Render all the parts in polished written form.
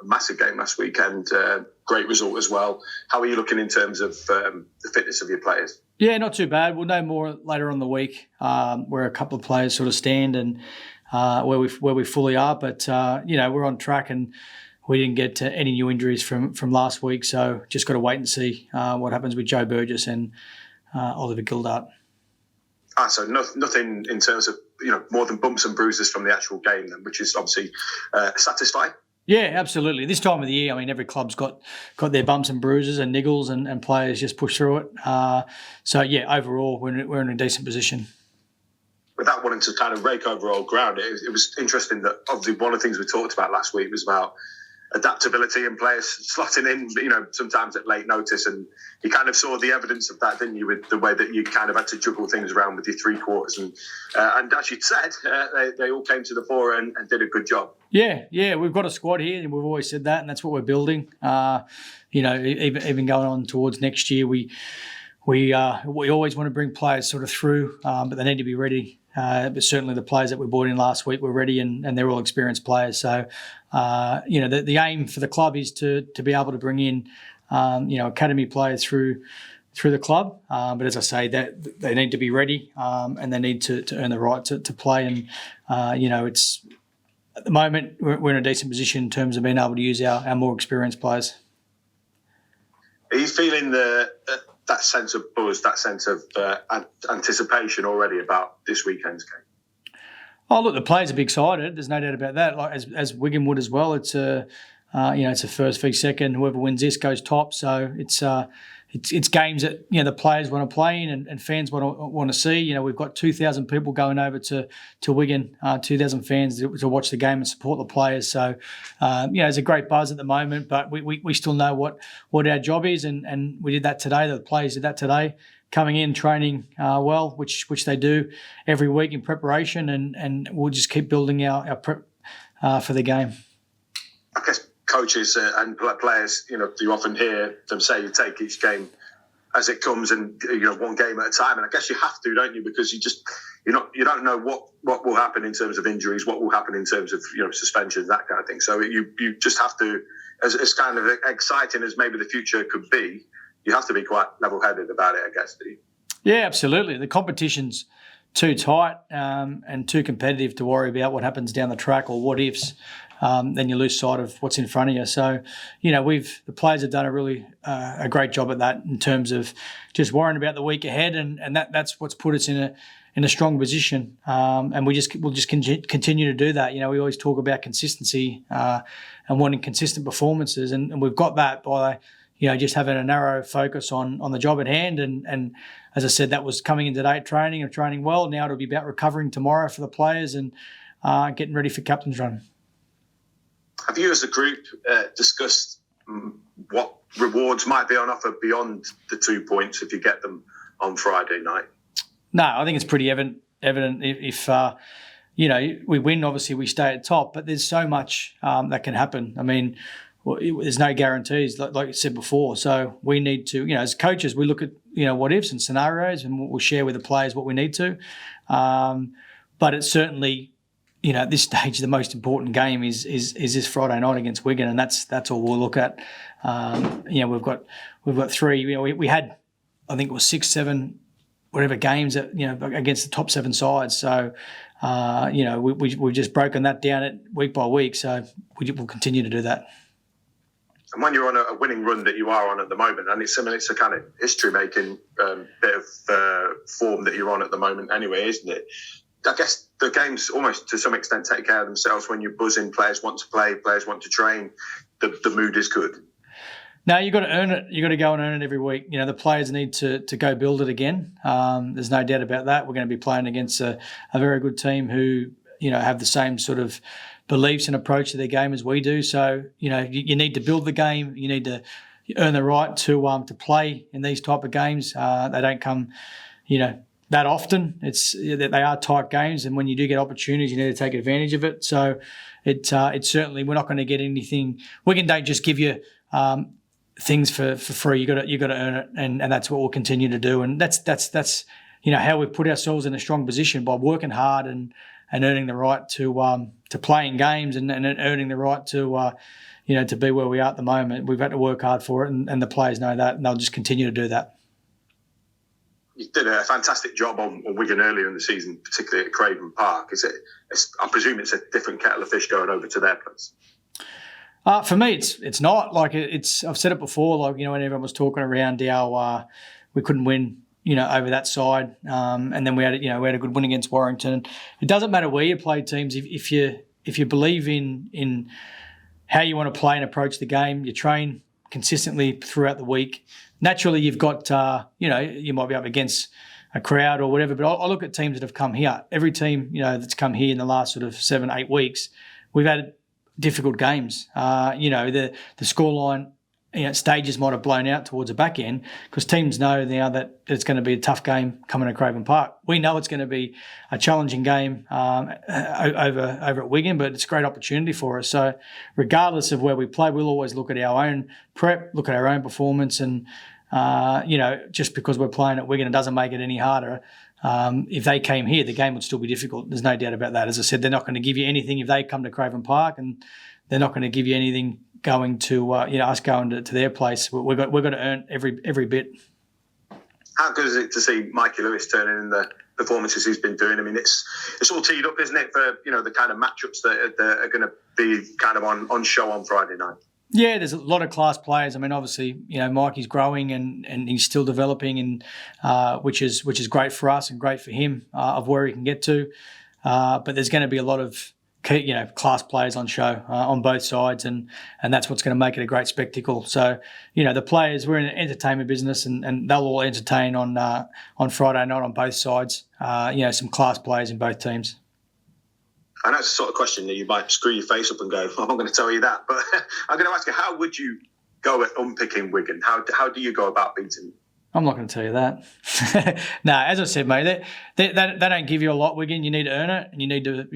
massive game last weekend. Great result as well. How are you looking in terms of the fitness of your players? Yeah, not too bad. We'll know more later on in the week where a couple of players sort of stand and where we fully are. But, we're on track and we didn't get any new injuries from last week. So just got to wait and see what happens with Joe Burgess and Oliver Gildart. So nothing in terms of, more than bumps and bruises from the actual game then, which is obviously satisfying. Yeah, absolutely. This time of the year, I mean, every club's got their bumps and bruises and niggles and players just push through it. Overall, we're in a decent position. Without wanting to kind of rake over old ground, it was interesting that obviously one of the things we talked about last week was about adaptability and players slotting in, sometimes at late notice. And you kind of saw the evidence of that, didn't you, with the way that you kind of had to juggle things around with your three quarters. And as you said, they all came to the fore and did a good job. Yeah, we've got a squad here, and we've always said that, and that's what we're building. Even going on towards next year, we always want to bring players sort of through, but they need to be ready. But certainly the players that we brought in last week were ready, and they're all experienced players. So, the aim for the club is to be able to bring in, academy players through the club. But as I say, that they need to be ready, and they need to earn the right to play. And it's at the moment we're in a decent position in terms of being able to use our more experienced players. Are you feeling that sense of buzz, that sense of anticipation already about this weekend's game? Oh, look, the players will be excited. There's no doubt about that. Like as Wigan would as well. It's it's a first v second. Whoever wins this goes top. So it's games that the players want to play in and fans want to see. We've got 2,000 people going over to Wigan, 2,000 fans to watch the game and support the players. So there's a great buzz at the moment, but we still know what our job is, and we did that today. The players did that today, coming in, training well, which they do every week in preparation, and we'll just keep building our prep for the game. I guess coaches and players, you often hear them say you take each game as it comes, and one game at a time. And I guess you have to, don't you? Because you don't know what will happen in terms of injuries, what will happen in terms of suspensions, that kind of thing. So you just have to, as kind of exciting as maybe the future could be, you have to be quite level-headed about it, I guess. Do you? Yeah, absolutely. The competition's too tight and too competitive to worry about what happens down the track or what ifs. Then you lose sight of what's in front of you. So, the players have done a great job at that in terms of just worrying about the week ahead, and that's what's put us in a strong position. And we'll just continue to do that. We always talk about consistency and wanting consistent performances, and we've got that by just having a narrow focus on the job at hand. And as I said, that was coming in today, training well. Now it'll be about recovering tomorrow for the players and getting ready for captain's run. Have you as a group discussed what rewards might be on offer beyond the 2 points if you get them on Friday night? No, I think it's pretty evident if we win, obviously we stay at top, but there's so much that can happen. I mean, there's no guarantees, like you said before. So we need to, as coaches, we look at, what ifs and scenarios, and we'll share with the players what we need to. But it's certainly, at this stage, the most important game is this Friday night against Wigan, and that's all we'll look at. We've got three. We had, I think it was 6, 7, whatever games that against the top 7 sides. So we've just broken that down week by week. So we'll continue to do that. And when you're on a winning run that you are on at the moment, and it's a kind of history-making bit of form that you're on at the moment anyway, isn't it? I guess the games almost to some extent take care of themselves when you're buzzing. Players want to play, players want to train. The mood is good. No, you've got to earn it. You've got to go and earn it every week. The players need to go build it again. There's no doubt about that. We're going to be playing against a very good team who, have the same sort of beliefs and approach to their game as we do. So, you need to build the game. You need to earn the right to play in these type of games. They don't come, that often. They are tight games, and when you do get opportunities, you need to take advantage of it. So it's certainly, we're not going to get anything. Wigan don't just give you things for free. You got to earn it, and that's what we'll continue to do. And that's how we've put ourselves in a strong position by working hard and and earning the right to play in games and earning the right to to be where we are at the moment. We've had to work hard for it, and the players know that, and they'll just continue to do that. You did a fantastic job on Wigan earlier in the season, particularly at Craven Park. I presume it's a different kettle of fish going over to their place. For me, it's not like it's. I've said it before. Like when everyone was talking around how we couldn't win, over that side, and then we had a good win against Warrington. It doesn't matter where you play teams. If you believe in how you want to play and approach the game, you train consistently throughout the week. Naturally, you've got, you might be up against a crowd or whatever, but I look at teams that have come here. Every team, that's come here in the last sort of 7-8 weeks, we've had difficult games. The scoreline, stages might have blown out towards the back end because teams know now that it's going to be a tough game coming to Craven Park. We know it's going to be a challenging game over at Wigan, but it's a great opportunity for us. So regardless of where we play, we'll always look at our own prep, look at our own performance, and just because we're playing at Wigan, it doesn't make it any harder. If they came here, the game would still be difficult. There's no doubt about that. As I said, they're not going to give you anything if they come to Craven Park, and they're not going to give you anything going to us going to their place. We've got to earn every bit. How good is it to see Mikey Lewis turning in the performances he's been doing? I mean, it's all teed up, isn't it, for the kind of matchups that are going to be kind of on show on Friday night? Yeah, there's a lot of class players. I mean, obviously, Mikey's growing and he's still developing, and which is great for us and great for him of where he can get to. But there's going to be a lot of class players on show on both sides, and that's what's going to make it a great spectacle. So, the players, we're in an entertainment business, and they'll all entertain on Friday night on both sides. Some class players in both teams. I know it's the sort of question that you might screw your face up and go, I'm not going to tell you that, but I'm going to ask you, how would you go at unpicking Wigan? How do you go about beating them? I'm not going to tell you that. No, as I said, mate, they don't give you a lot, Wigan. You need to earn it, and you need to,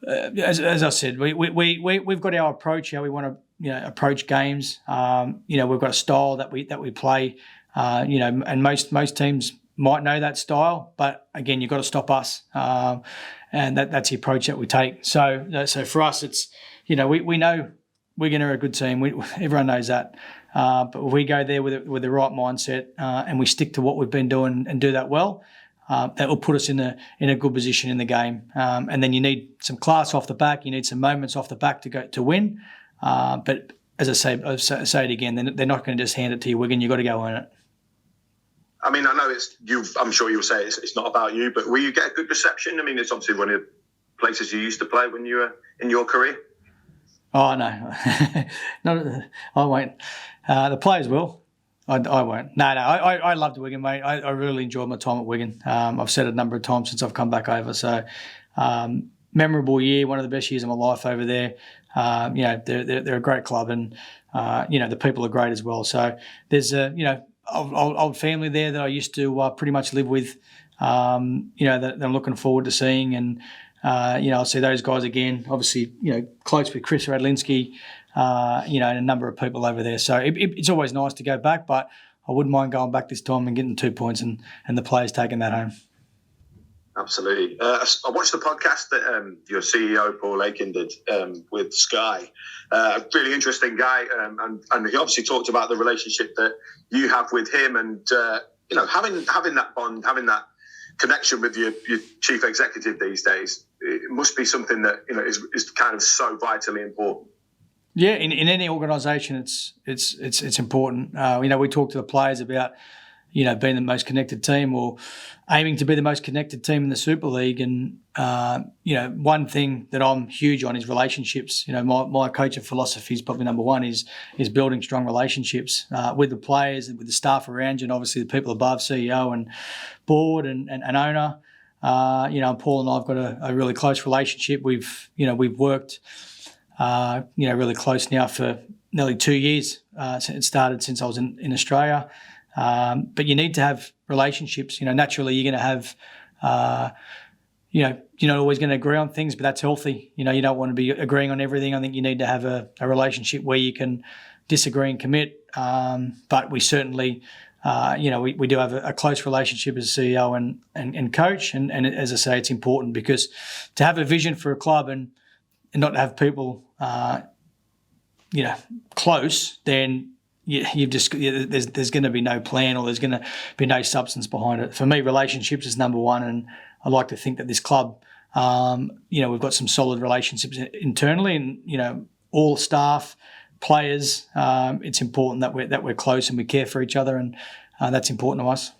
as I said, we've got our approach, how we want to, approach games. We've got a style that we play, and most teams might know that style, but again, you've got to stop us, and that's the approach that we take. So for us, it's we know Wigan are a good team. Everyone knows that. But if we go there with the right mindset and we stick to what we've been doing and do that well, that will put us in a good position in the game. And then you need some class off the back. You need some moments off the back to win. But as I say it again, they're not going to just hand it to you, Wigan. You've got to go earn it. I mean, I know I'm sure you'll say it's not about you, but will you get a good reception? I mean, it's obviously one of the places you used to play when you were in your career. Oh, no. No, I won't. The players will. I won't. No. I loved Wigan, mate. I really enjoyed my time at Wigan. I've said it a number of times since I've come back over. So, memorable year, one of the best years of my life over there. They're a great club, and the people are great as well. So there's old family there that I used to pretty much live with. That I'm looking forward to seeing, and I'll see those guys again. Obviously, close with Chris Radlinski, and a number of people over there. So it's always nice to go back, but I wouldn't mind going back this time and getting 2 points and the players taking that home. Absolutely. I watched the podcast that your CEO, Paul Aiken, did with Sky. A really interesting guy, and he obviously talked about the relationship that you have with him, and having that bond, having that connection with your chief executive these days. It must be something that is kind of so vitally important. Yeah, in any organisation, it's important. We talk to the players about being the most connected team, or aiming to be the most connected team in the Super League. And one thing that I'm huge on is relationships. My coaching philosophy is probably number one is building strong relationships with the players and with the staff around you, and obviously the people above, CEO and board and owner. Paul and I've got a really close relationship. We've worked really close now for nearly 2 years. It started since I was in Australia. But you need to have relationships. Naturally you're going to have, you're not always going to agree on things, but that's healthy. You don't want to be agreeing on everything. I think you need to have a relationship where you can disagree and commit. But we certainly we do have a close relationship as CEO and coach. And as I say, it's important because to have a vision for a club and not have people, close, then there's going to be no plan or there's going to be no substance behind it. For me, relationships is number one, and I like to think that this club, we've got some solid relationships internally, and all staff, players. It's important that we're close and we care for each other, and that's important to us.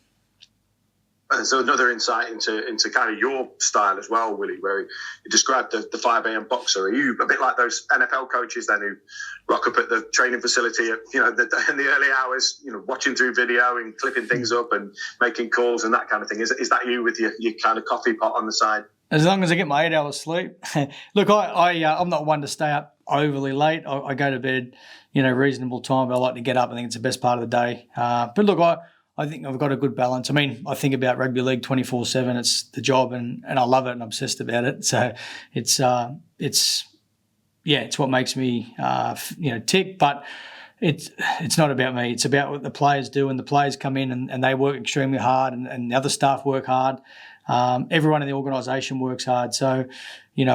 So another insight into kind of your style as well, Willie, where you described the 5 a.m. boxer. Are you a bit like those NFL coaches then who rock up at the training facility in the early hours, watching through video and clipping things up and making calls and that kind of thing? Is that you with your kind of coffee pot on the side? As long as I get my 8 hours sleep. Look, I'm not one to stay up overly late. I go to bed, reasonable time, but I like to get up. I think it's the best part of the day. But look, I think I've got a good balance. I mean, I think about rugby league 24/7. It's the job, and I love it and I'm obsessed about it. So it's what makes me tick. But it's not about me. It's about what the players do, and the players come in and they work extremely hard, and the other staff work hard. Everyone in the organisation works hard. So you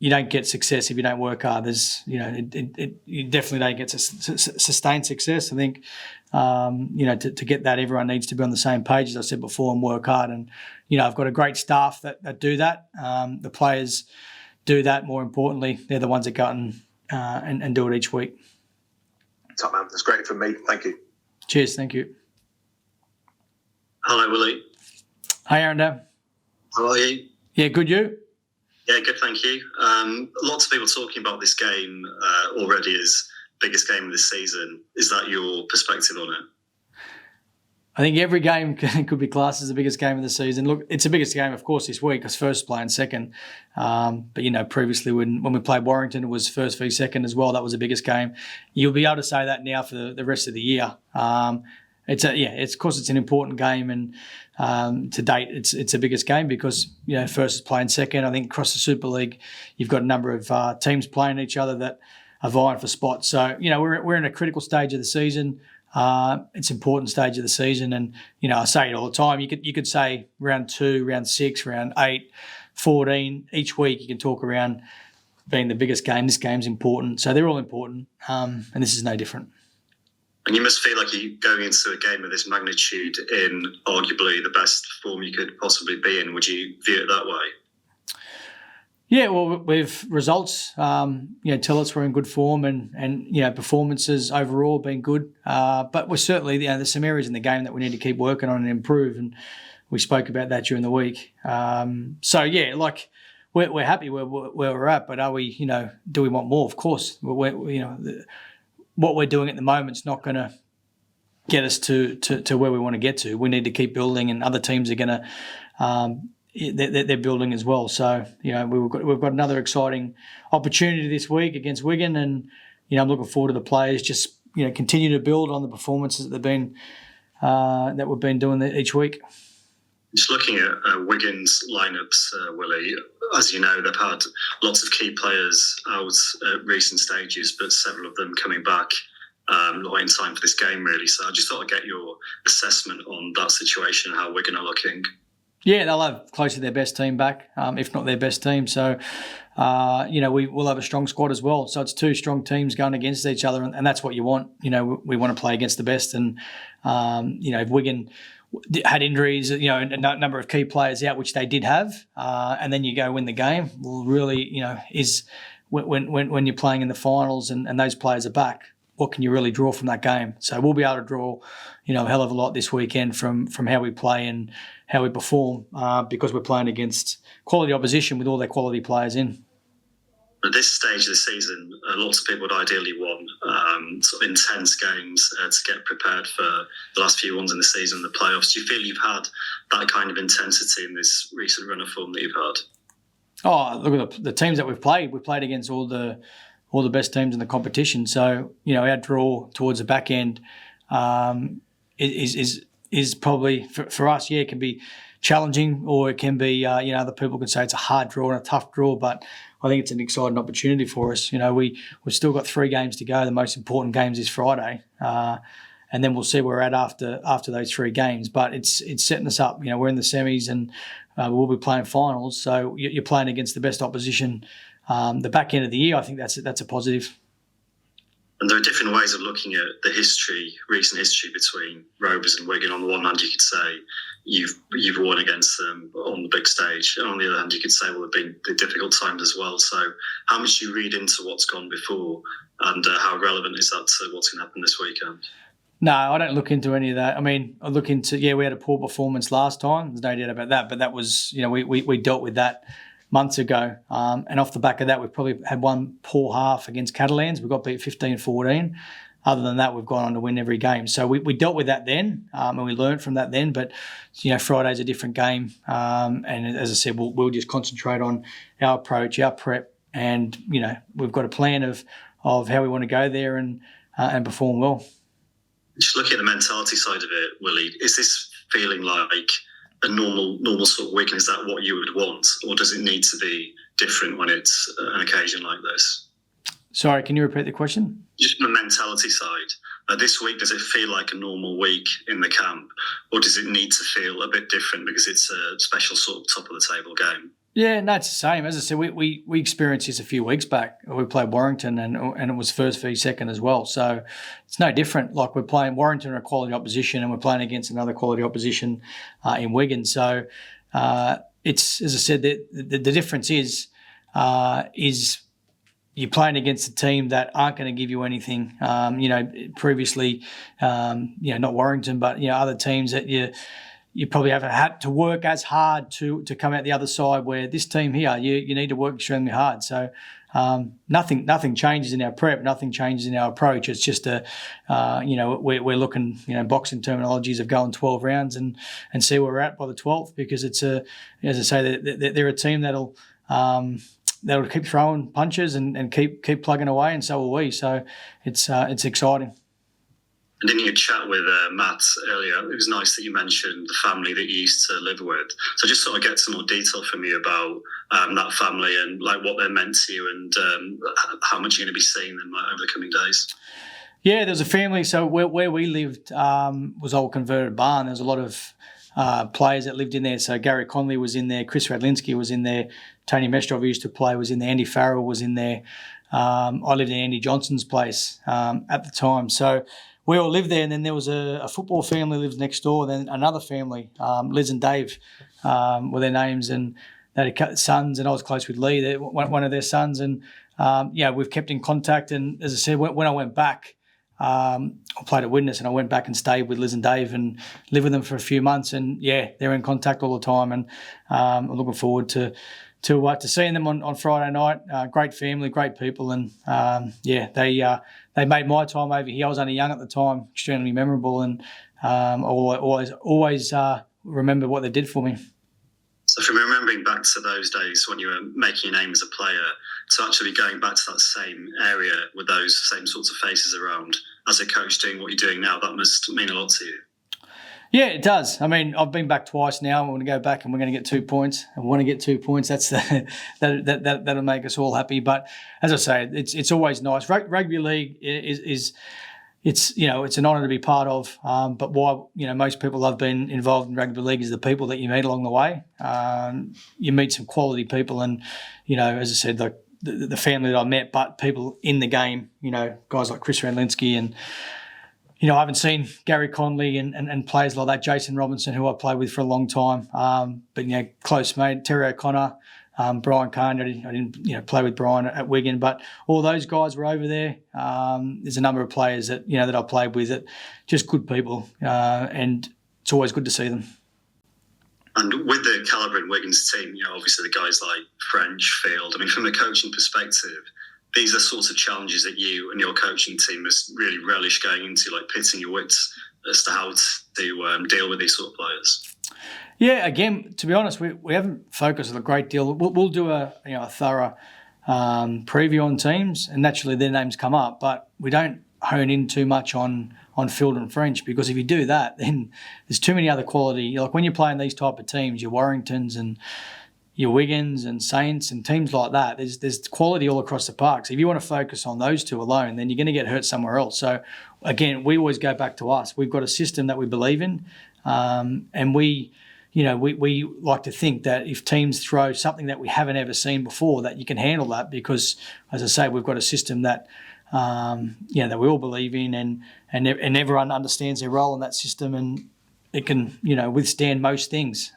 don't get success if you don't work hard. You definitely don't get sustained success. I think, to get that, everyone needs to be on the same page, as I said before, and work hard. And, I've got a great staff that do that. The players do that. More importantly, they're the ones that go out and do it each week. Top man, that's great from me. Thank you. Cheers. Thank you. Hello, Willie. Hi, Aaron. How are you? Yeah, good. You? Yeah, good, thank you. Lots of people talking about this game already as biggest game of this season. Is that your perspective on it? I think every game could be classed as the biggest game of the season. Look, it's the biggest game, of course, this week. It's first play and second. But, previously when we played Warrington, it was first v second as well. That was the biggest game. You'll be able to say that now for the rest of the year. Of course, it's an important game, and to date, it's the biggest game because first is playing second. I think across the Super League, you've got a number of teams playing each other that are vying for spots. So we're in a critical stage of the season. It's an important stage of the season, and I say it all the time. You could say round 2, round 6, round 8, 14 each week. You can talk around being the biggest game. This game's important, so they're all important, and this is no different. And you must feel like you're going into a game of this magnitude in arguably the best form you could possibly be in. Would you view it that way? Yeah, well, with results, tell us we're in good form, and performances overall been good. But we're certainly, there's some areas in the game that we need to keep working on and improve, and we spoke about that during the week. We're happy where we're at, but are we? Do we want more? Of course, what we're doing at the moment is not going to get us to where we want to get to. We need to keep building, and other teams are going to. They're building as well. So we've got another exciting opportunity this week against Wigan, and I'm looking forward to the players just continue to build on the performances that we've been doing each week. Just looking at Wigan's lineups, Willie, as you know, they've had lots of key players out at recent stages, but several of them coming back not in time for this game, really. So I just thought I'd get your assessment on that situation, how Wigan are looking. Yeah, they'll have close to their best team back, if not their best team. So, we will have a strong squad as well. So it's two strong teams going against each other, and that's what you want. We want to play against the best. And, if Wigan had injuries, a number of key players out, which they did have, and then you go win the game, well, really, is when you're playing in the finals and those players are back, what can you really draw from that game? So we'll be able to draw, a hell of a lot this weekend from how we play and how we perform because we're playing against quality opposition with all their quality players in. At this stage of the season, lots of people would ideally want sort of intense games to get prepared for the last few ones in the season, the playoffs. Do you feel you've had that kind of intensity in this recent run of form that you've had? Oh, look at the teams that we've played. We've played against all the best teams in the competition. So, our draw towards the back end is probably, for us, it can be challenging, or it can be, other people can say it's a hard draw and a tough draw, but I think it's an exciting opportunity for us. We've still got 3 games to go. The most important games is Friday. and then we'll see where we're at after those 3 games. But it's setting us up. We're in the semis, and we'll be playing finals. So you're playing against the best opposition. The back end of the year, I think that's a positive. And there are different ways of looking at the recent history between Rovers and Wigan. On the one hand, you could say you've won against them on the big stage, and on the other hand, you could say, well, there've been the difficult times as well. So, how much do you read into what's gone before, and how relevant is that to what's going to happen this weekend? No, I don't look into any of that. I mean, I look into we had a poor performance last time. There's no doubt about that, but that was we dealt with that months ago. And off the back of that, we've probably had one poor half against Catalans. We got beat 15-14. Other than that, we've gone on to win every game. So we dealt with that then, and we learned from that then. But, Friday's a different game. And as I said, we'll just concentrate on our approach, our prep, and, we've got a plan of how we want to go there and perform well. Just looking at the mentality side of it, Willie, is this feeling like a normal sort of weekend? Is that what you would want, or does it need to be different when it's an occasion like this? Sorry, can you repeat the question? Just from the mentality side, this week, does it feel like a normal week in the camp, or does it need to feel a bit different because it's a special sort of top of the table game? Yeah, no, it's the same. As I said, we experienced this a few weeks back. We played Warrington, and it was first v second as well. So it's no different. Like, we're playing Warrington, a quality opposition, and we're playing against another quality opposition in Wigan. So it's, as I said, the difference is you're playing against a team that aren't going to give you anything. Previously, not Warrington, but other teams that you probably haven't had to work as hard to come out the other side, where this team here, you need to work extremely hard. So nothing changes in our prep, nothing changes in our approach. It's just we're looking, boxing terminologies of going 12 rounds and see where we're at by the 12th, because it's as I say, they're a team that'll keep throwing punches and keep plugging away, and so will we. So it's exciting. And in your chat with Matt earlier, it was nice that you mentioned the family that you used to live with. So just sort of get some more detail from you about that family and like what they're meant to you, and how much you're going to be seeing them over the coming days. Yeah, there's a family. So where we lived was old converted barn. There's a lot of players that lived in there. So Gary Conley was in there, Chris Radlinski was in there, Tony Mestrov, who used to play, was in there, Andy Farrell was in there. I lived in Andy Johnson's place at the time. So we all lived there, and then there was a football family lives next door, then another family, Liz and Dave were their names, and they had sons, and I was close with Lee, one of their sons, and we've kept in contact. And as I said, when I went back, I played at Widnes, and I went back and stayed with Liz and Dave and lived with them for a few months, and they're in contact all the time, and I'm looking forward to seeing them on Friday night. Great family, great people, and they made my time over here. I was only young at the time, extremely memorable, and I always remember what they did for me. So from remembering back to those days when you were making your name as a player, to actually going back to that same area with those same sorts of faces around, as a coach doing what you're doing now, that must mean a lot to you. Yeah, it does. I mean, I've been back twice now. I'm going to go back, and we're going to get 2 points. I want to get 2 points. That's that'll make us all happy. But as I say, it's always nice. Rugby league is it's an honour to be part of. But why most people love being involved in rugby league is the people that you meet along the way. You meet some quality people, and as I said, like the family that I met, but people in the game. Guys like Chris Radlinski and. I haven't seen Gary Conley and players like that, Jason Robinson, who I played with for a long time. But close mate, Terry O'Connor, Brian Kahn. I didn't play with Brian at Wigan, but all those guys were over there. There's a number of players that that I played with, that just good people, and it's always good to see them. And with the calibre in Wigan's team, obviously the guys like French, Field. I mean, from a coaching perspective, these are sorts of challenges that you and your coaching team must really relish going into, like pitting your wits as to how to deal with these sort of players. Yeah, again, to be honest, we haven't focused a great deal. We'll do a thorough preview on teams, and naturally their names come up, but we don't hone in too much on Field and French, because if you do that, then there's too many other quality. Like when you're playing these type of teams, your Warringtons and your Wigans and Saints and teams like that. There's quality all across the park. So if you want to focus on those two alone, then you're going to get hurt somewhere else. So again, we always go back to us. We've got a system that we believe in, and we like to think that if teams throw something that we haven't ever seen before, that you can handle that because, as I say, we've got a system that that we all believe in, and everyone understands their role in that system, and it can withstand most things.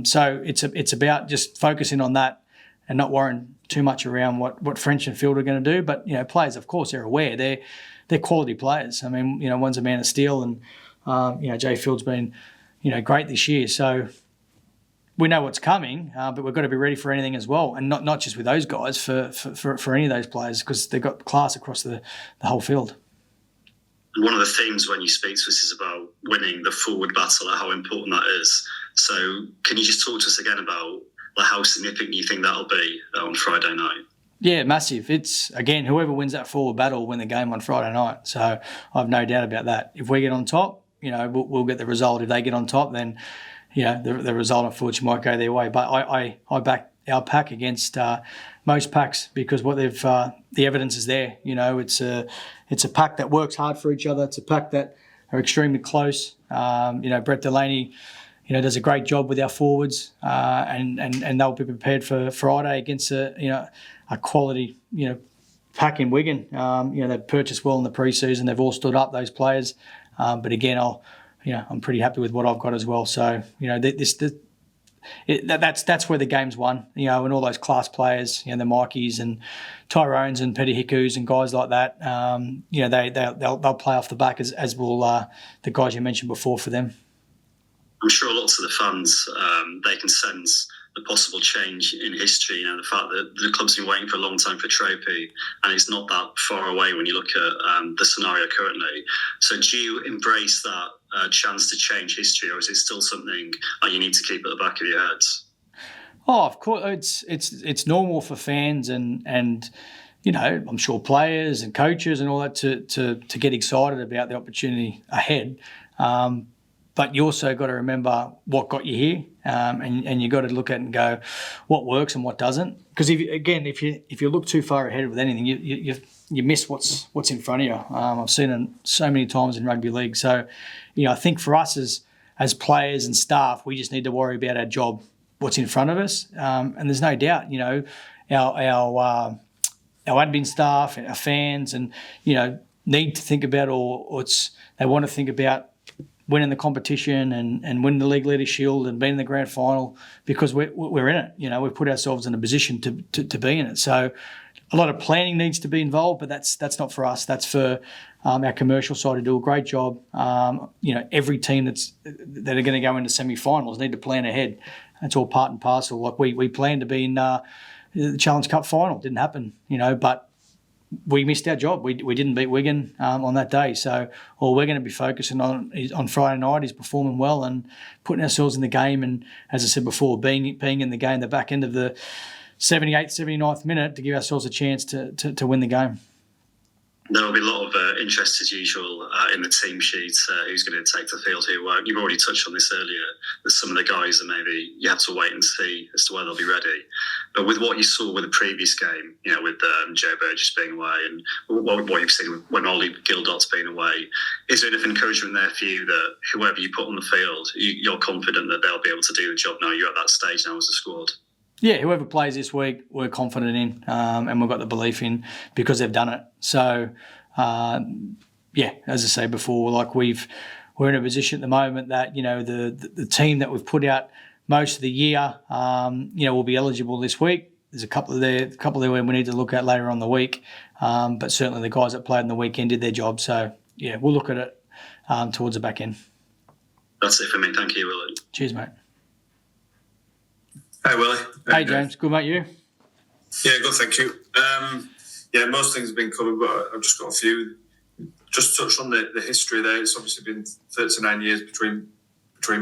So it's about just focusing on that and not worrying too much around what French and Field are going to do. But players, of course, they're aware. They're quality players. I mean, one's a man of steel, and Jay Field's been great this year. So we know what's coming, but we've got to be ready for anything as well, and not just with those guys, for any of those players, because they've got class across the whole field. One of the themes when you speak to us is about winning the forward battle, how important that is. So can you just talk to us again about how significant you think that'll be on Friday night? Yeah, massive. It's, again, whoever wins that forward battle will win the game on Friday night. So I've no doubt about that. If we get on top, we'll get the result. If they get on top, then the result, unfortunately, might go their way. But I back our pack against most packs because what they've the evidence is there. It's a pack that works hard for each other. It's a pack that are extremely close. Brett Delaney, does a great job with our forwards, and they'll be prepared for Friday against a quality pack in Wigan. They've purchased well in the pre-season. They've all stood up, those players. But again, I'm pretty happy with what I've got as well. So that's where the game's won. And all those class players, the Mikeys and Tyrones and Petty Hickus and guys like that. They'll play off the back as will the guys you mentioned before for them. I'm sure lots of the fans they can sense the possible change in history. The fact that the club's been waiting for a long time for Trophy, and it's not that far away when you look at the scenario currently. So do you embrace that chance to change history, or is it still something you need to keep at the back of your heads? Oh, of course, it's normal for fans and I'm sure players and coaches and all that to get excited about the opportunity ahead. But you also got to remember what got you here, and you got to look at it and go, what works and what doesn't. Because if you look too far ahead with anything, you miss what's in front of you. I've seen it so many times in rugby league. So, I think for us as players and staff, we just need to worry about our job, what's in front of us, and there's no doubt, our admin staff, our fans, and need to think about they want to think about winning the competition and winning the League Leaders' Shield and being in the grand final because we're in it. We've put ourselves in a position to be in it. So a lot of planning needs to be involved, but that's not for us. That's for our commercial side to do a great job. Every team that are going to go into semi-finals need to plan ahead. That's all part and parcel. Like we planned to be in the Challenge Cup final. Didn't happen, but we missed our job. We didn't beat Wigan on that day. So all we're going to be focusing on Friday night is performing well and putting ourselves in the game. And as I said before, being in the game, the back end of the 78th, 79th minute to give ourselves a chance to win the game. There will be a lot of interest, as usual, in the team sheet. Who's going to take the field, who won't. You've already touched on this earlier. There's some of the guys that maybe you have to wait and see as to whether they'll be ready. But with what you saw with the previous game, with Joe Burgess being away and what you've seen when Ollie Gildot's been away, is there enough encouragement there for you that whoever you put on the field, you're confident that they'll be able to do the job now? You're at that stage now as a squad. Yeah, whoever plays this week, we're confident in, and we've got the belief in because they've done it. So, as I say before, like we're in a position at the moment that the team that we've put out most of the year, will be eligible this week. There's a couple there where we need to look at later on the week, but certainly the guys that played on the weekend did their job. So we'll look at it towards the back end. That's it for me. Thank you, Willie. Cheers, mate. Hi, Willie. Hey, James. Good, mate. You? Yeah, good, thank you. Most things have been covered, but I've just got a few. Just touch on the history there. It's obviously been 39 years between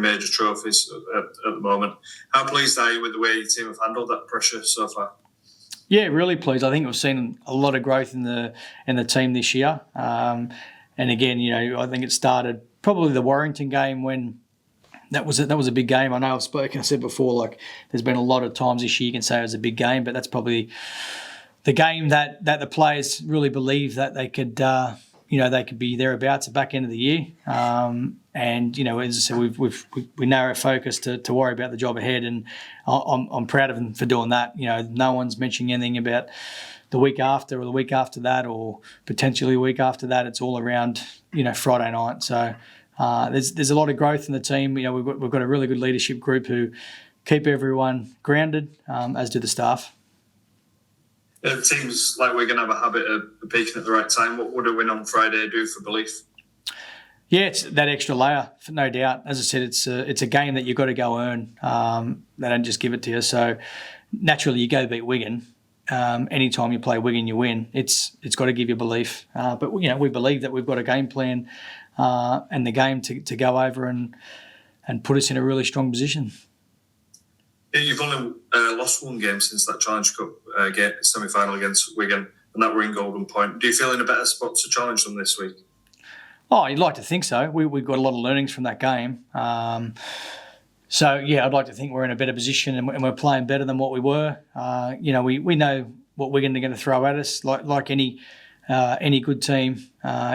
major trophies at the moment. How pleased are you with the way your team have handled that pressure so far? Yeah, really pleased. I think we've seen a lot of growth in the team this year. And again, I think it started probably the Warrington game when that was a big game. I know I said before, like there's been a lot of times this year you can say it was a big game, but that's probably the game that the players really believe that they could, they could be thereabouts at the back end of the year. And as I said, we narrow focus to worry about the job ahead, and I'm proud of them for doing that. No one's mentioning anything about the week after or the week after that or potentially a week after that. It's all around Friday night. So there's a lot of growth in the team. We've got a really good leadership group who keep everyone grounded, as do the staff. It seems like we're going to have a habit of peaking at the right time. What would a win on Friday do for belief? Yeah, it's that extra layer, no doubt. As I said, it's a game that you've got to go earn. They don't just give it to you. So naturally, you go beat Wigan. Anytime you play Wigan, you win. It's got to give you belief. But we believe that we've got a game plan and the game to go over and put us in a really strong position. You've only lost one game since that Challenge Cup semi-final against Wigan, and that were in Golden Point. Do you feel in a better spot to challenge them this week? Oh, you'd like to think so. We've got a lot of learnings from that game. So, I'd like to think we're in a better position and we're playing better than what we were. We know what Wigan are going to throw at us. Like any good team,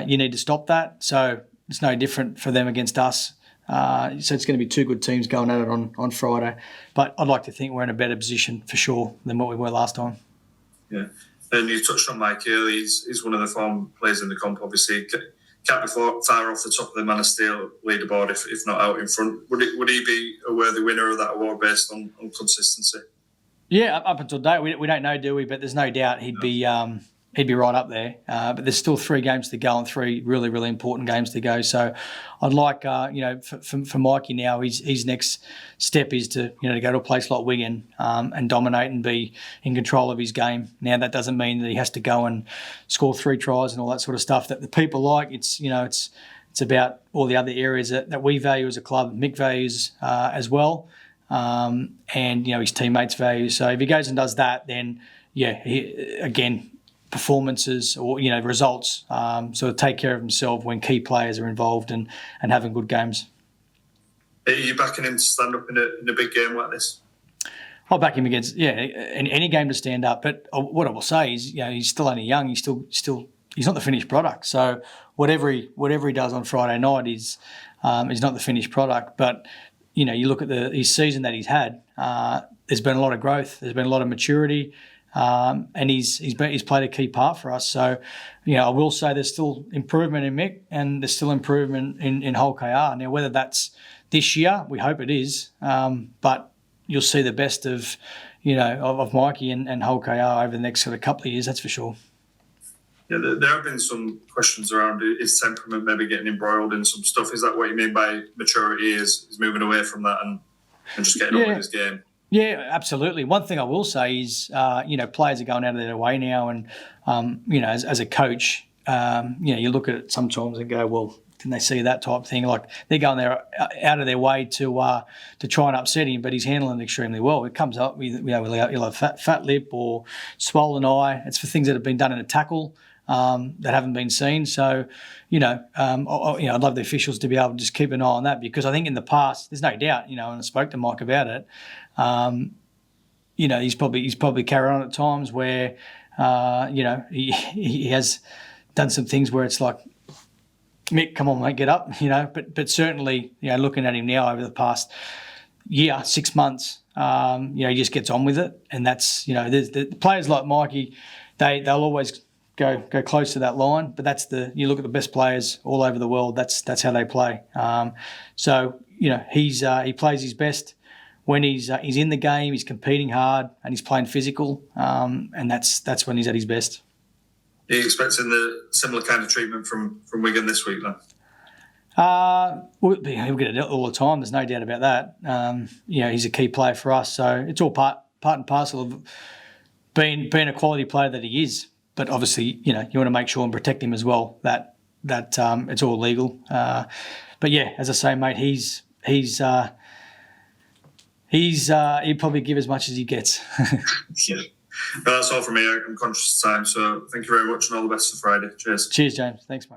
you need to stop that. So it's no different for them against us. So it's going to be two good teams going at it on Friday. But I'd like to think we're in a better position for sure than what we were last time. Yeah. And you touched on Mike early. He's one of the form players in the comp, obviously. Can't be far off the top of the Man of Steel leaderboard, if not out in front. Would he be a worthy winner of that award based on consistency? Yeah, up until date, we don't know, do we? But there's no doubt he'd be right up there. But there's still 3 games to go and 3 really, really important games to go. So I'd like, for Mikey now, his next step is to go to a place like Wigan and dominate and be in control of his game. Now that doesn't mean that he has to go and score 3 tries and all that sort of stuff that the people like. It's about all the other areas that we value as a club. Mick values as well, and his teammates value. So if he goes and does that, then performances or results sort of take care of himself when key players are involved and having good games. Are you backing him to stand up in a big game like this? I'll back him against any game to stand up. But what I will say is he's still only young. He's still he's not the finished product. So whatever he does on Friday night is not the finished product. But you look at his season that he's had. There's been a lot of growth. There's been a lot of maturity. And he's played a key part for us. So, I will say there's still improvement in Mick and there's still improvement in Hull KR. Now, whether that's this year, we hope it is, but you'll see the best of Mikey and Hull KR over the next sort of couple of years, that's for sure. Yeah, there have been some questions around his temperament maybe getting embroiled in some stuff. Is that what you mean by maturity, is moving away from that and just getting on with his game? Yeah, absolutely. One thing I will say is, players are going out of their way now, and as a coach, you look at it sometimes and go, well, didn't they see that type of thing? Like they're going there out of their way to try and upset him, but he's handling it extremely well. It comes up with he'll have fat lip or swollen eye. It's for things that have been done in a tackle that haven't been seen. So, I'd love the officials to be able to just keep an eye on that, because I think in the past, there's no doubt, and I spoke to Mike about it. He's probably carried on at times where, he has done some things where it's like, Mick, come on, mate, get up, But certainly, looking at him now over the past year, 6 months, he just gets on with it, and that's, there's the players like Mikey, they'll always go close to that line, but you look at the best players all over the world, that's how they play. He plays his best when he's in the game, he's competing hard and he's playing physical, and that's when he's at his best. Are you expecting the similar kind of treatment from Wigan this week, then? He'll get it all the time. There's no doubt about that. He's a key player for us, so it's all part and parcel of being a quality player that he is. But obviously, you want to make sure and protect him as well. That it's all legal. But yeah, as I say, mate, he'd probably give as much as he gets. Yeah. But that's all from me. I'm conscious of time, so thank you very much and all the best for Friday. Cheers. Cheers, James. Thanks, mate.